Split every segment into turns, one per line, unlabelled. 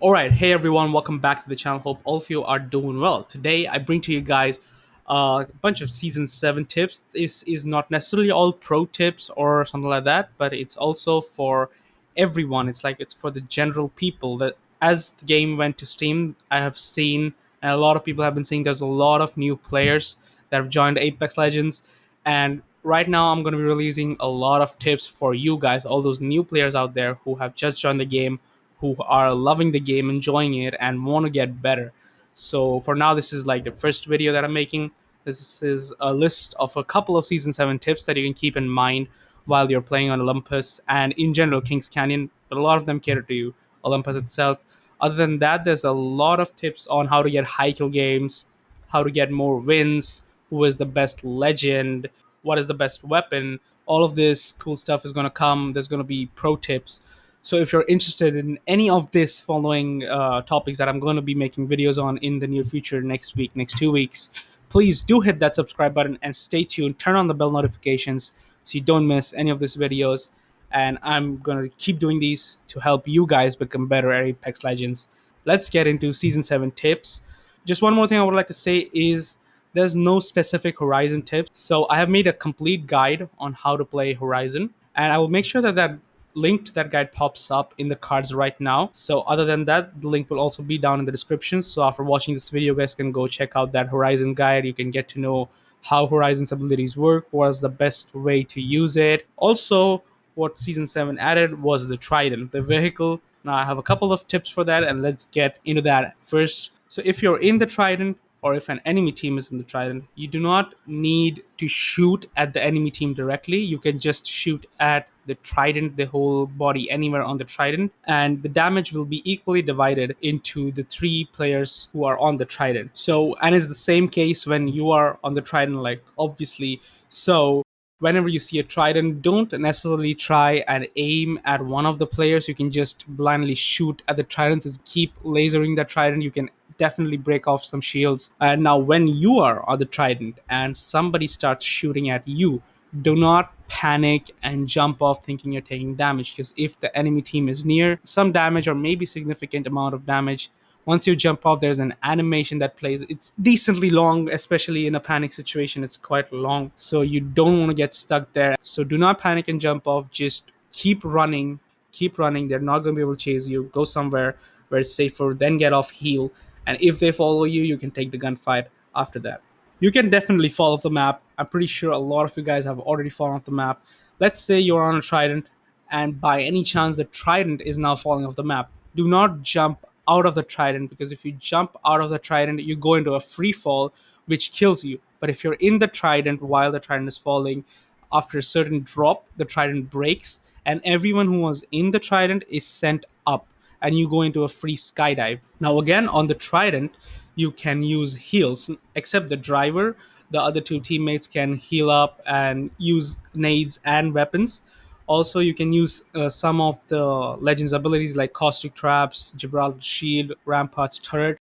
Alright, hey everyone, welcome back to the channel. Hope all of you are doing well. Today I bring to you guys a bunch of season 7 tips. This is not necessarily all pro tips or something like that, but it's also for everyone. It's for the general people that as the game went to Steam, I have seen and a lot of people have been saying there's a lot of new players that have joined Apex Legends, and right now I'm going to be releasing a lot of tips for you guys, all those new players out there who have just joined the game, who are loving the game, enjoying it, and want to get better. So for now, this is like the first video that I'm making. This is a list of a couple of season 7 tips that you can keep in mind while you're playing on Olympus and in general Kings Canyon, but a lot of them cater to Olympus itself. Other than that, there's a lot of tips on how to get high kill games, how to get more wins, who is the best legend, what is the best weapon. All of this cool stuff is going to come. There's going to be pro tips. So if you're interested in any of this following topics that I'm going to be making videos on in the near future, next week, next 2 weeks, please do hit that subscribe button and stay tuned. Turn on the bell notifications so you don't miss any of these videos. And I'm going to keep doing these to help you guys become better at Apex Legends. Let's get into Season 7 tips. Just one more thing I would like to say is there's no specific Horizon tips. So I have made a complete guide on how to play Horizon, and I will make sure that that link to that guide pops up in the cards right now. So other than that, the link will also be down in the description. So after watching this video, you guys can go check out that Horizon guide. You can get to know how Horizon's abilities work, what's the best way to use it. Also, what Season 7 added was the Trident, the vehicle. Now I have a couple of tips for that, and let's get into that first. So if you're in the Trident, or if an enemy team is in the Trident, you do not need to shoot at the enemy team directly. You can just shoot at the Trident, the whole body, anywhere on the Trident, and the damage will be equally divided into the three players who are on the Trident. So, and it's the same case when you are on the Trident, like obviously. So whenever you see a Trident, don't necessarily try and aim at one of the players. You can just blindly shoot at the Tridents. Just keep lasering that Trident. You can definitely break off some shields. And now, when you are on the Trident and somebody starts shooting at you, do not panic and jump off thinking you're taking damage, because if the enemy team is near, some damage or maybe significant amount of damage, once you jump off, there's an animation that plays. It's decently long, especially in a panic situation. It's quite long, so you don't want to get stuck there. So do not panic and jump off. Just keep running, keep running. They're not going to be able to chase you. Go somewhere where it's safer, then get off, heal, and if they follow you, you can take the gunfight after that. You can definitely fall off the map. I'm pretty sure a lot of you guys have already fallen off the map. Let's say you're on a Trident, and by any chance the Trident is now falling off the map. Do not jump out of the Trident, because if you jump out of the Trident, you go into a free fall, which kills you. But if you're in the Trident while the Trident is falling, after a certain drop, the Trident breaks, and everyone who was in the Trident is sent up, and you go into a free skydive. Now, again, on the Trident, you can use heals, except the driver. The other two teammates can heal up and use nades and weapons. Also, you can use some of the Legends abilities like Caustic Traps, Gibraltar Shield, Rampart's Turret.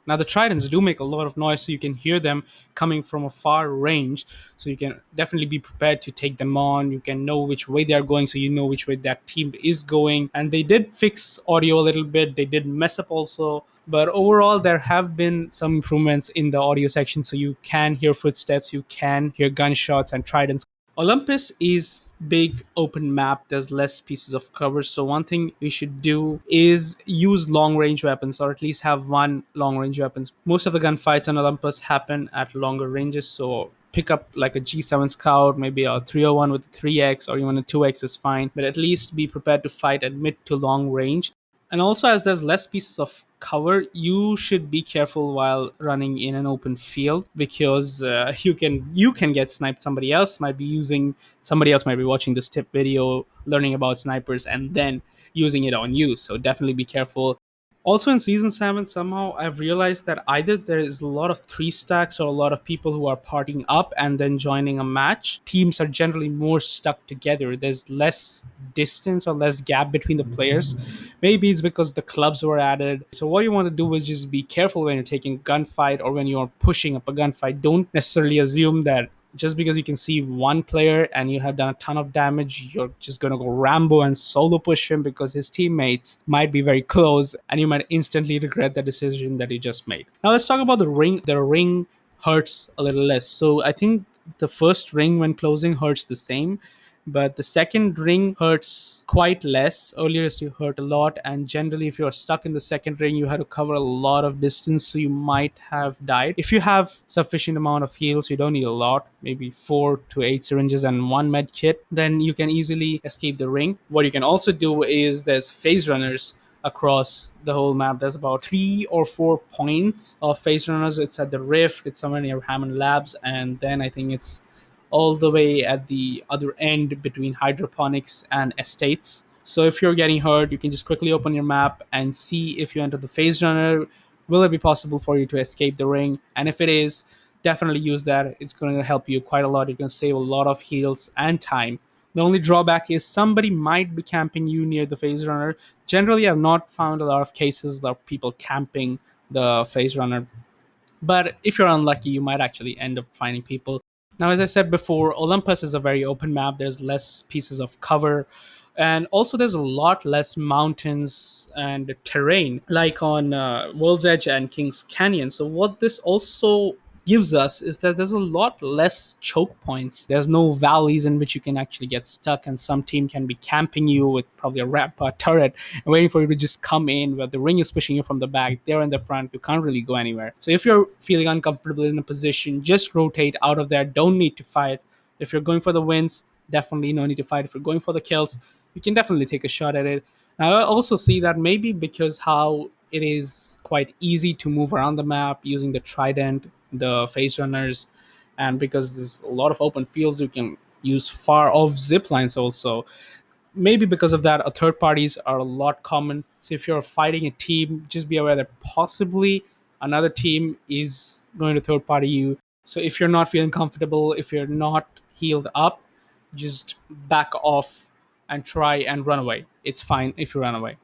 Now, the Tridents do make a lot of noise, so you can hear them coming from a far range. So you can definitely be prepared to take them on. You can know which way they are going, so you know which way that team is going. And they did fix audio a little bit. They did mess up also. But overall, there have been some improvements in the audio section, so you can hear footsteps, you can hear gunshots and Tridents. Olympus is big open map. There's less pieces of cover. So one thing you should do is use long range weapons, or at least have one long range weapons. Most of the gunfights on Olympus happen at longer ranges. So pick up like a G7 Scout, maybe a 301 with a 3x, or even a 2x is fine. But at least be prepared to fight at mid to long range. And also, as there's less pieces of cover, you should be careful while running in an open field, because you can get sniped. Somebody else might be watching this tip video, learning about snipers, and then using it on you. So definitely be careful. Also, in season 7, somehow I've realized that either there is a lot of three stacks or a lot of people who are partying up and then joining a match. Teams are generally more stuck together. There's less distance or less gap between the players. Maybe it's because the clubs were added. So what you want to do is just be careful when you're taking a gunfight or when you're pushing up a gunfight. Don't necessarily assume that just because you can see one player and you have done a ton of damage, you're just gonna go Rambo and solo push him because his teammates might be very close and you might instantly regret the decision that you just made. Now let's talk about the ring. The ring hurts a little less. So I think the first ring when closing hurts the same, but the second ring hurts quite less. Earlier it hurt a lot, and generally if you're stuck in the second ring you had to cover a lot of distance, so you might have died. If you have sufficient amount of heals, you don't need a lot, maybe 4 to 8 syringes and one med kit, then you can easily escape the ring. What you can also do is there's phase runners across the whole map. There's about 3 or 4 points of phase runners. It's at the Rift, it's somewhere near Hammond Labs, and then I think it's all the way at the other end between hydroponics and estates. So if you're getting hurt, you can just quickly open your map and see if you enter the phase runner, will it be possible for you to escape the ring? And if it is, definitely use that. It's going to help you quite a lot. You're going to save a lot of heals and time. The only drawback is somebody might be camping you near the phase runner. Generally, I've not found a lot of cases of people camping the phase runner, but if you're unlucky, you might actually end up finding people. Now, as I said before, Olympus is a very open map. There's less pieces of cover, and also there's a lot less mountains and terrain like on World's Edge and King's Canyon. So what this also gives us is that there's a lot less choke points. There's no valleys in which you can actually get stuck, and some team can be camping you with probably a turret and waiting for you to just come in. Where the ring is pushing you from the back, they're in the front. You can't really go anywhere. So if you're feeling uncomfortable in a position, just rotate out of there. Don't need to fight. If you're going for the wins, definitely no need to fight. If you're going for the kills, you can definitely take a shot at it. Now, I also see that maybe because how it is quite easy to move around the map using the trident, the phase runners, and because there's a lot of open fields, you can use far off zip lines also. Maybe because of that, third parties are a lot common. So if you're fighting a team, just be aware that possibly another team is going to third party you. So if you're not feeling comfortable, if you're not healed up, just back off and try and run away. It's fine if you run away.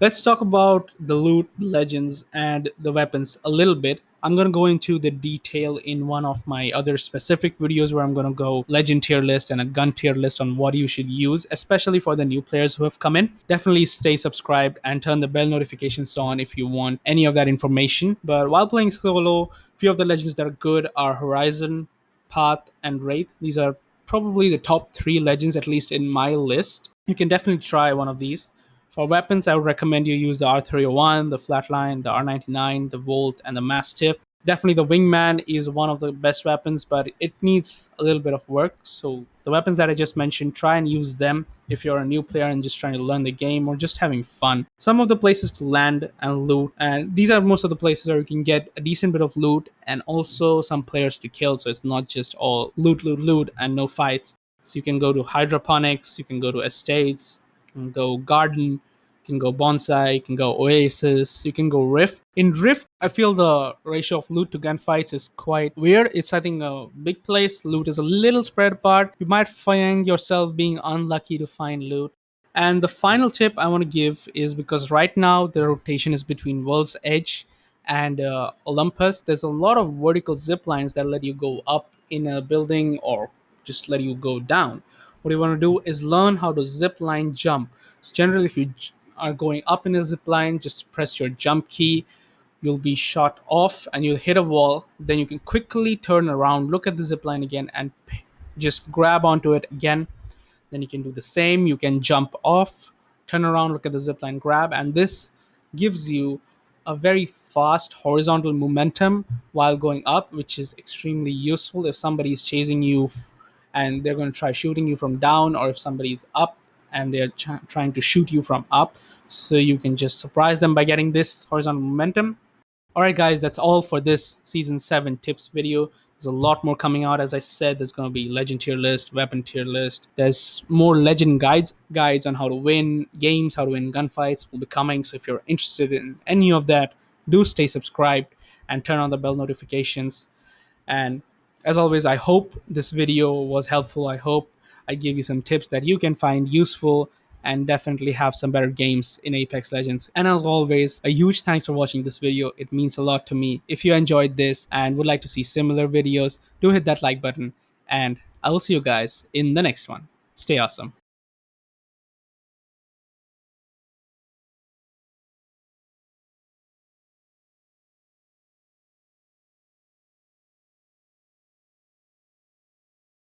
Let's talk about the loot, legends, and the weapons a little bit. I'm going to go into the detail in one of my other specific videos where I'm going to go legend tier list and a gun tier list on what you should use, especially for the new players who have come in. Definitely stay subscribed and turn the bell notifications on if you want any of that information. But while playing solo, few of the legends that are good are Horizon, Path, and Wraith. These are probably the top 3 legends, at least in my list. You can definitely try one of these. For weapons, I would recommend you use the R301, the Flatline, the R99, the Volt, and the Mastiff. Definitely the Wingman is one of the best weapons, but it needs a little bit of work. So the weapons that I just mentioned, try and use them if you're a new player and just trying to learn the game or just having fun. Some of the places to land and loot, and these are most of the places where you can get a decent bit of loot and also some players to kill, so it's not just all loot, loot, loot, and no fights. So you can go to hydroponics, you can go to estates, you can go garden, you can go bonsai, you can go oasis, you can go rift. In rift, I feel the ratio of loot to gunfights is quite weird. It's, I think, a big place. Loot is a little spread apart. You might find yourself being unlucky to find loot. And the final tip I want to give is, because right now the rotation is between World's Edge and Olympus, there's a lot of vertical zip lines that let you go up in a building or just let you go down. What you want to do is learn how to zip line jump. So generally, if you are going up in a zip line, just press your jump key. You'll be shot off and you'll hit a wall. Then you can quickly turn around, look at the zip line again, and just grab onto it again. Then you can do the same. You can jump off, turn around, look at the zip line, grab, and this gives you a very fast horizontal momentum while going up, which is extremely useful if somebody is chasing you and they're going to try shooting you from down, or if somebody's up and they're trying to shoot you from up. So you can just surprise them by getting this horizontal momentum. Alright guys, that's all for this season 7 tips video. There's a lot more coming out. As I said, there's going to be legend tier list, weapon tier list. There's more legend guides on how to win games, how to win gunfights will be coming. So if you're interested in any of that, do stay subscribed and turn on the bell notifications. And as always, I hope this video was helpful. I hope I gave you some tips that you can find useful and definitely have some better games in Apex Legends. And as always, a huge thanks for watching this video. It means a lot to me. If you enjoyed this and would like to see similar videos, do hit that like button And I will see you guys in the next one. Stay awesome.